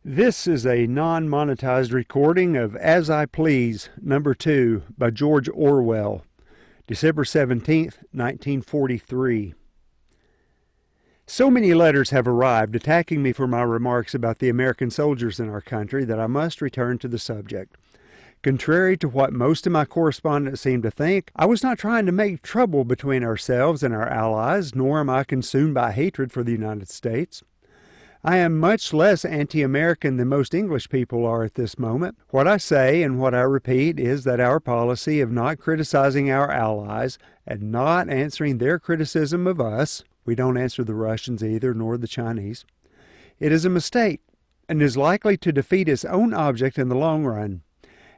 This is a non-monetized recording of As I Please, number 2, by George Orwell, December 17th, 1943. So many letters have arrived attacking me for my remarks about the American soldiers in our country that I must return to the subject. Contrary to what most of my correspondents seem to think, I was not trying to make trouble between ourselves and our allies, nor am I consumed by hatred for the United States. I am much less anti-American than most English people are at this moment. What I say and what I repeat is that our policy of not criticizing our allies and not answering their criticism of us, we don't answer the Russians either, nor the Chinese, it is a mistake and is likely to defeat its own object in the long run.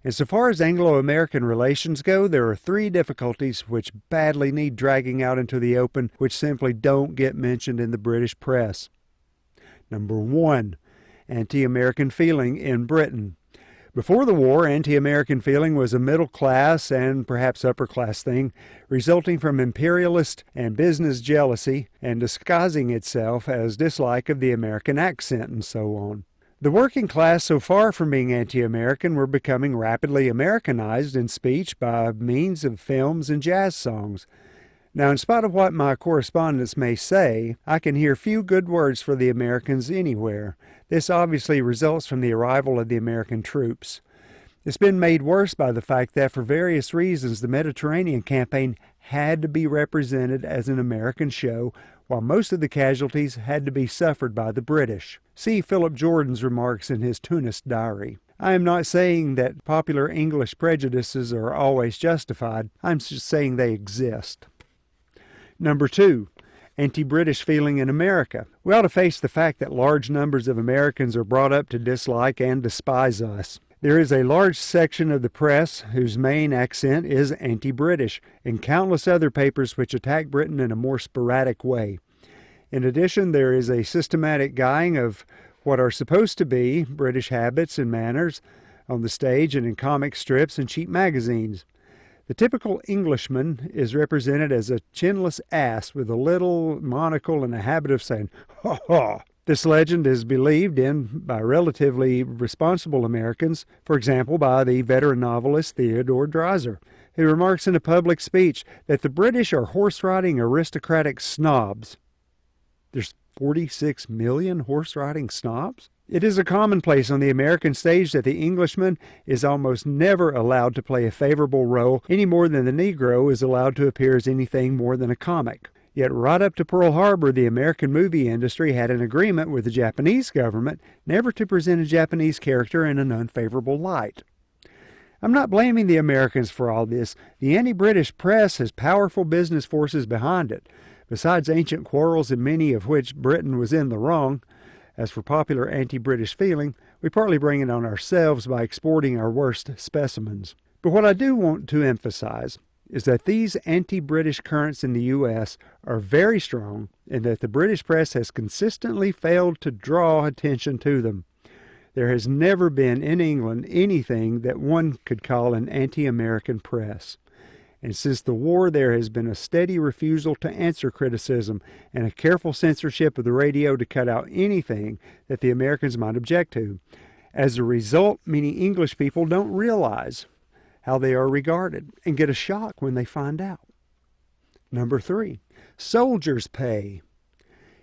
And so far as Anglo-American relations go, there are 3 difficulties which badly need dragging out into the open, which simply don't get mentioned in the British press. Number 1, anti-American feeling in Britain. Before the war, anti-American feeling was a middle-class and perhaps upper-class thing, resulting from imperialist and business jealousy and disguising itself as dislike of the American accent and so on. The working class, so far from being anti-American, were becoming rapidly Americanized in speech by means of films and jazz songs. Now, in spite of what my correspondents may say, I can hear few good words for the Americans anywhere. This obviously results from the arrival of the American troops. It's been made worse by the fact that, for various reasons, the Mediterranean campaign had to be represented as an American show, while most of the casualties had to be suffered by the British. See Philip Jordan's remarks in his Tunis diary. I am not saying that popular English prejudices are always justified. I'm just saying they exist. Number 2, anti-British feeling in America. We ought to face the fact that large numbers of Americans are brought up to dislike and despise us. There is a large section of the press whose main accent is anti-British, and countless other papers which attack Britain in a more sporadic way. In addition, there is a systematic guying of what are supposed to be British habits and manners on the stage and in comic strips and cheap magazines. The typical Englishman is represented as a chinless ass with a little monocle and a habit of saying, "ha ha." This legend is believed in by relatively responsible Americans, for example by the veteran novelist Theodore Dreiser, who remarks in a public speech that the British are horse-riding aristocratic snobs. There's 46 million horse-riding snobs? It is a commonplace on the American stage that the Englishman is almost never allowed to play a favorable role any more than the Negro is allowed to appear as anything more than a comic. Yet right up to Pearl Harbor, the American movie industry had an agreement with the Japanese government never to present a Japanese character in an unfavorable light. I'm not blaming the Americans for all this. The anti-British press has powerful business forces behind it, besides ancient quarrels in many of which Britain was in the wrong. As for popular anti-British feeling, we partly bring it on ourselves by exporting our worst specimens. But what I do want to emphasize is that these anti-British currents in the U.S. are very strong and that the British press has consistently failed to draw attention to them. There has never been in England anything that one could call an anti-American press. And since the war, there has been a steady refusal to answer criticism and a careful censorship of the radio to cut out anything that the Americans might object to. As a result, many English people don't realize how they are regarded and get a shock when they find out. Number 3, soldiers' pay.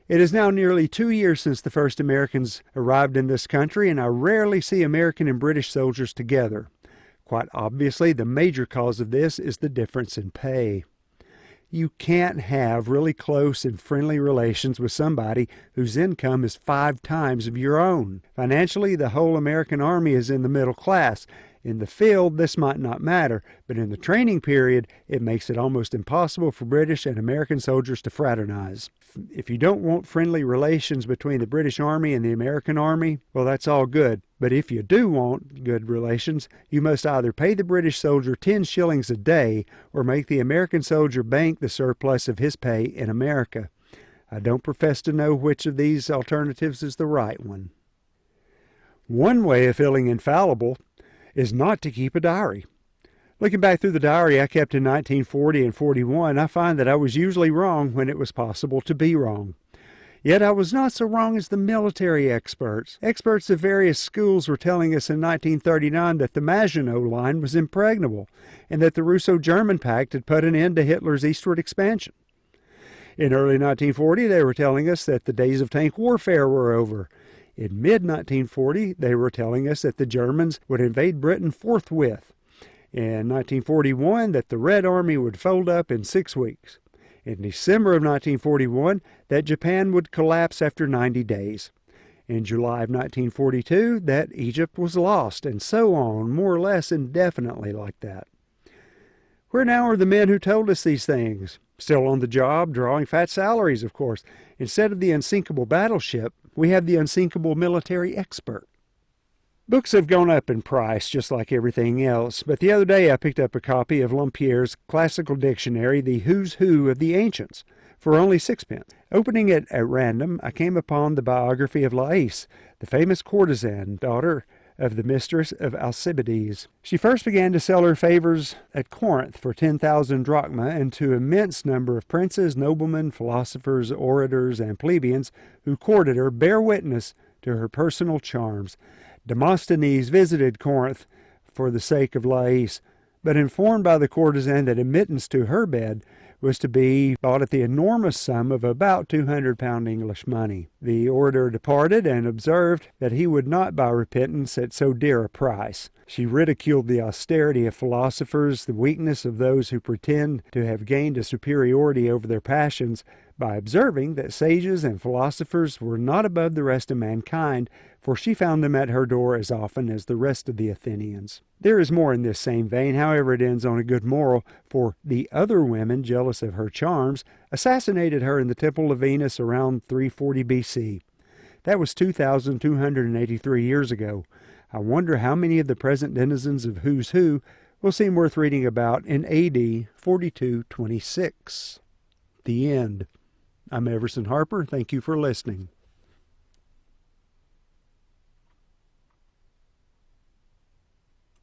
It is now nearly 2 years since the first Americans arrived in this country, and I rarely see American and British soldiers together. Quite obviously, the major cause of this is the difference in pay. You can't have really close and friendly relations with somebody whose income is 5 times of your own. Financially, the whole American army is in the middle class. In the field, this might not matter, but in the training period, it makes it almost impossible for British and American soldiers to fraternize. If you don't want friendly relations between the British Army and the American Army, well, that's all good. But if you do want good relations, you must either pay the British soldier 10 shillings a day or make the American soldier bank the surplus of his pay in America. I don't profess to know which of these alternatives is the right one. One way of feeling infallible is not to keep a diary. Looking back through the diary I kept in 1940 and 41, I find that I was usually wrong when it was possible to be wrong. Yet I was not so wrong as the military experts. Experts of various schools were telling us in 1939 that the Maginot Line was impregnable, and that the Russo-German Pact had put an end to Hitler's eastward expansion. In early 1940, they were telling us that the days of tank warfare were over. In mid-1940, they were telling us that the Germans would invade Britain forthwith. In 1941, that the Red Army would fold up in 6 weeks. In December of 1941, that Japan would collapse after 90 days. In July of 1942, that Egypt was lost, and so on, more or less indefinitely like that. Where now are the men who told us these things? Still on the job, drawing fat salaries, of course. Instead of the unsinkable battleship, we have the unsinkable military expert. Books have gone up in price, just like everything else, but the other day I picked up a copy of Lampierre's classical dictionary, The Who's Who of the Ancients, for only 6 pence. Opening it at random, I came upon the biography of Lais, the famous courtesan, daughter of the mistress of Alcibiades. She first began to sell her favors at Corinth for 10,000 drachma, and to an immense number of princes, noblemen, philosophers, orators, and plebeians who courted her bear witness to her personal charms. Demosthenes visited Corinth for the sake of Lais, but informed by the courtesan that admittance to her bed was to be bought at the enormous sum of about 200 pound English money. The orator departed and observed that he would not buy repentance at so dear a price. She ridiculed the austerity of philosophers, the weakness of those who pretend to have gained a superiority over their passions, by observing that sages and philosophers were not above the rest of mankind, for she found them at her door as often as the rest of the Athenians. There is more in this same vein, however it ends on a good moral, for the other women, jealous of her charms, assassinated her in the Temple of Venus around 340 B.C. That was 2,283 years ago. I wonder how many of the present denizens of Who's Who will seem worth reading about in A.D. 4226. The end. I'm Everson Harper. Thank you for listening.